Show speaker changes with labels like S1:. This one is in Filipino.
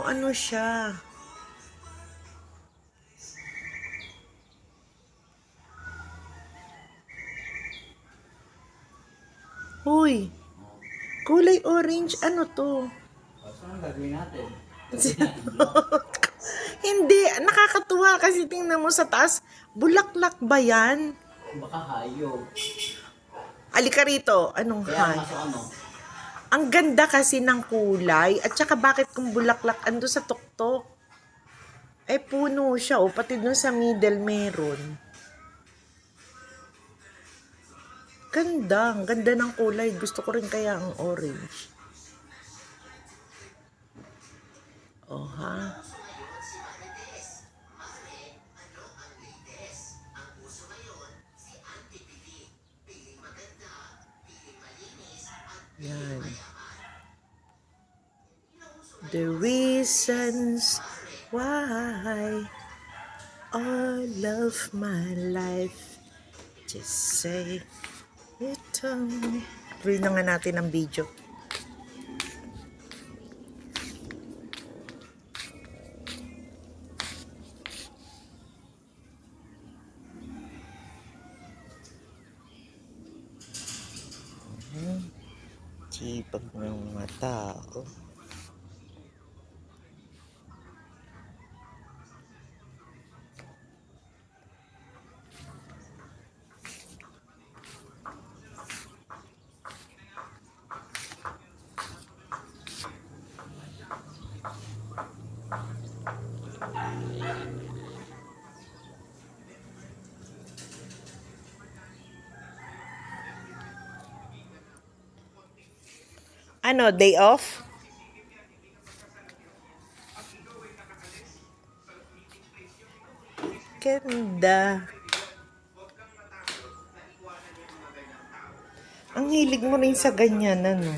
S1: ano siya. Hoy, kulay orange. Ano to?
S2: Saan ang gagawin natin?
S1: Hindi, nakakatuwa kasi tingnan mo sa taas. Bulaklak ba yan?
S2: Baka hayop.
S1: Alika rito. Anong
S2: Kaya
S1: hay?
S2: masok ano?
S1: Ang ganda kasi ng kulay. At saka bakit kung bulaklak ando sa tuktok? Ay puno siya. O, pati dun sa middle meron. Ganda. Ang ganda ng kulay. Gusto ko rin kaya ang orange. Oh, ha? Yan. The reasons why all of my life just say it to me. Tuloy na nga natin ang video. Sipag ng mga tao. Ano, day off? Ganda. Ang hilig mo rin sa ganyan, ano?